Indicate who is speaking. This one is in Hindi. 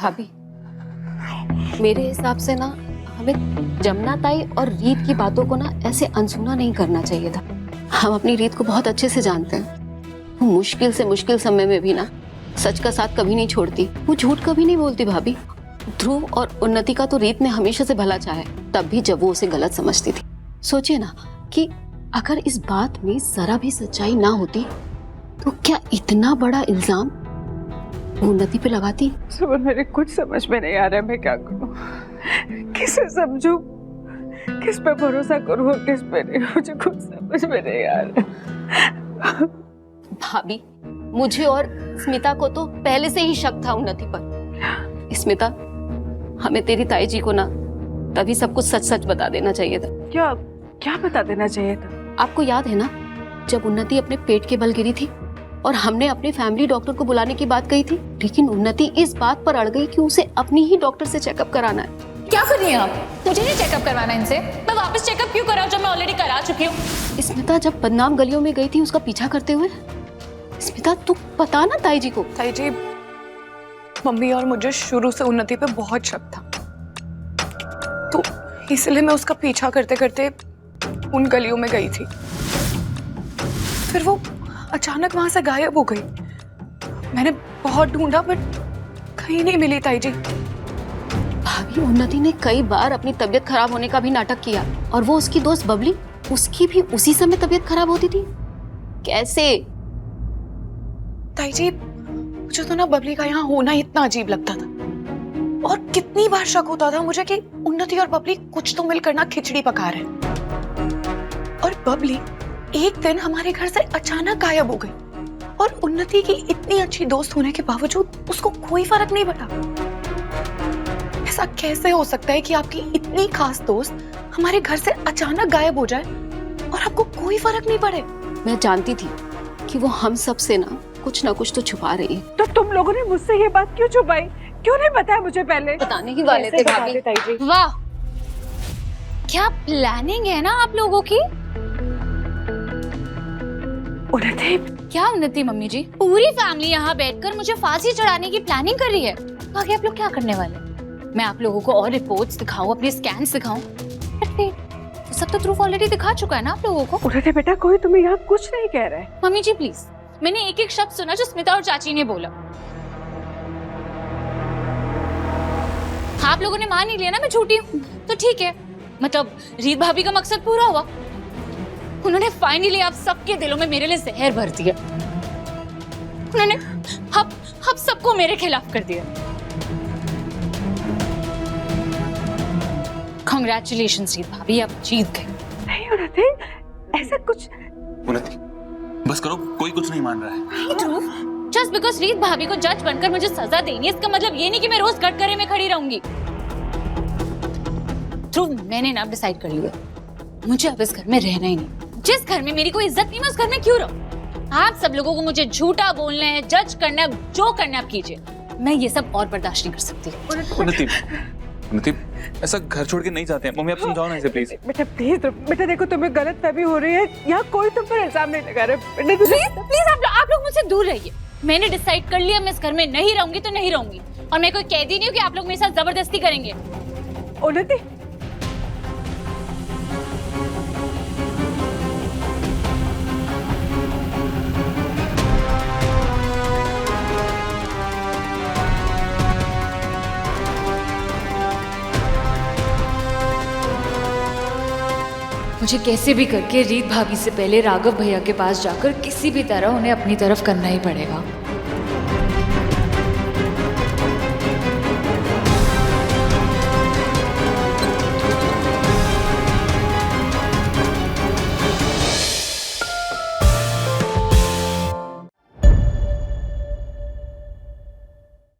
Speaker 1: भाभी, मेरे हिसाब से ना हमें जमुना ताई और रीत की बातों को ना ऐसे अनसुना नहीं करना चाहिए था। हम अपनी रीत को बहुत अच्छे से जानते हैं। वो मुश्किल से मुश्किल समय में भी ना सच का साथ कभी नहीं छोड़ती, वो झूठ कभी नहीं बोलती। भाभी, ध्रुव और उन्नति का तो रीत ने हमेशा से भला चाहा है, तब भी जब वो उसे गलत समझती थी। सोचिए ना कि अगर इस बात में जरा भी सच्चाई ना होती तो क्या इतना बड़ा इल्जाम वो उन्नति पे लगाती?
Speaker 2: सुमन, मेरे कुछ समझ में नहीं आ रहा है, मैं क्या करूं, किसे समझूं, किस पे भरोसा करूं और किस पे नहीं, मुझे कुछ समझ में नहीं आ रहा।
Speaker 1: भाभी, मुझे और स्मिता को तो पहले से ही शक था उन्नति पर। स्मिता, हमें तेरी ताई जी को ना तभी सब कुछ सच सच बता देना चाहिए था।
Speaker 2: क्या क्या बता देना चाहिए था?
Speaker 1: आपको याद है ना, जब उन्नति अपने पेट के बल गिरी थी और हमने अपने फैमिली डॉक्टर को बुलाने की बात कही थी, लेकिन उन्नति इस बात पर अड़ गई कि उसे अपनी ही डॉक्टर से चेकअप कराना है।
Speaker 3: क्या कर रही हैं आप? मुझे नहीं चेकअप करवाना इनसे। मैं वापस चेकअप क्यों कराऊं जब मैं ऑलरेडी करा चुकी हूँ?
Speaker 1: स्मिता जब बदनाम गलियों में गई थी उसका पीछा करते हुए, स्मिता तू बता ना ताई जी को।
Speaker 4: ताई जी, मम्मी और मुझे शुरू से उन्नति पे बहुत शक था, तो इसलिए मैं उसका पीछा करते करते उन गलियों में गई थी। फिर वो अचानक वहां से गायब हो गई। मैंने बहुत ढूंढा बट कहीं नहीं मिली ताई जी।
Speaker 1: भाभी, उन्नति ने कई बार अपनी तबीयत खराब होने का भी नाटक किया और वो उसकी दोस्त बबली, उसकी भी उसी समय तबीयत खराब होती थी। कैसे?
Speaker 4: ताई जी, मुझे तो ना बबली का यहाँ होना इतना अजीब लगता था, और कितनी बार शक होता था मुझे कि उन्नति और बबली कुछ तो मिलकर ना खिचड़ी पका रहे हैं। और बबली एक दिन हमारे घर से अचानक गायब हो गई, और उन्नति की इतनी अच्छी दोस्त होने के बावजूद उसको कोई फर्क नहीं पड़ा। ऐसा कैसे हो सकता है कि आपकी इतनी खास दोस्त हमारे घर से अचानक गायब हो जाए और आपको कोई फर्क नहीं पड़े?
Speaker 1: मैं जानती थी कि वो हम सब से ना कुछ तो छुपा रही है।
Speaker 2: तो तुम लोगों ने मुझसे ये बात क्यों छुपाई? क्यों नहीं बताया मुझे पहले?
Speaker 1: बताने ही वाले थे भाभी।
Speaker 2: ताई जी,
Speaker 3: वाह, क्या प्लानिंग है ना आप लोगों की।
Speaker 2: उन्नति,
Speaker 3: क्या उन्नति मम्मी जी, पूरी फैमिली यहाँ बैठकर मुझे फांसी चढ़ाने की प्लानिंग कर रही है। आगे आप लोग क्या करने वाले? मैं आप लोगों को और रिपोर्ट्स दिखाऊं, अपने स्कैन्स दिखाऊं? तो सब तो प्रूफ ऑलरेडी दिखा चुका है ना आप लोगों को।
Speaker 2: उन्नति बेटा, कोई तुम्हें यहाँ कुछ नहीं कह रहा है।
Speaker 3: मम्मी जी प्लीज, मैंने एक एक शब्द सुना जो स्मिता और चाची ने बोला। आप लोगों ने मान ही लिया ना मैं झूठी हूँ, तो ठीक है, मतलब रीत भाभी का मकसद पूरा हुआ। उन्होंने फाइनली आप सबके दिलों में मेरे लिए जहर भर दिया। उन्होंने हम सबको मेरे खिलाफ कर दिया। कांग्रेचुलेशंस रीत भाभी, आप जीत गए।
Speaker 2: नहीं उन्नति, ऐसा कुछ।
Speaker 5: उन्नति, बस करो, कोई कुछ नहीं मान रहा है।
Speaker 3: जस्ट बिकॉज रीत भाभी को जज बनकर मुझे सजा देनी है, इसका मतलब ये नहीं कि मैं रोज कटघरे में खड़ी रहूंगी। ध्रुव, मैंने ना डिसाइड कर लिया, मुझे अब इस घर में रहना ही नहीं। जिस घर में मेरी कोई इज्जत नहीं, मैं उस घर में क्यों रहूं? आप सब लोगों को मुझे झूठा बोलना है, जज करना है, जो करना है आप कीजिए। मैं ये सब और बर्दाश्त नहीं कर सकती।
Speaker 5: उन्नति, उन्नति, ऐसा घर छोड़ के नहीं जाते हैं। मम्मी आप समझाओ ना इसे प्लीज।
Speaker 2: बेटा प्लीज, बेटा देखो तुम्हें गलतफहमी हो रही है, यहाँ कोई तुम पर इल्जाम नहीं लगा रहा।
Speaker 3: प्लीज आप लोग मुझसे दूर रहिए। मैंने डिसाइड कर लिया, मैं इस घर में नहीं रहूंगी तो नहीं रहूंगी, और मैं कोई कैदी नहीं हूँ कि आप लोग मेरे साथ जबरदस्ती करेंगे।
Speaker 2: उन्नति,
Speaker 3: मुझे कैसे भी करके रीत भाभी से पहले राघव भैया के पास जाकर किसी भी तरह उन्हें अपनी तरफ करना ही पड़ेगा।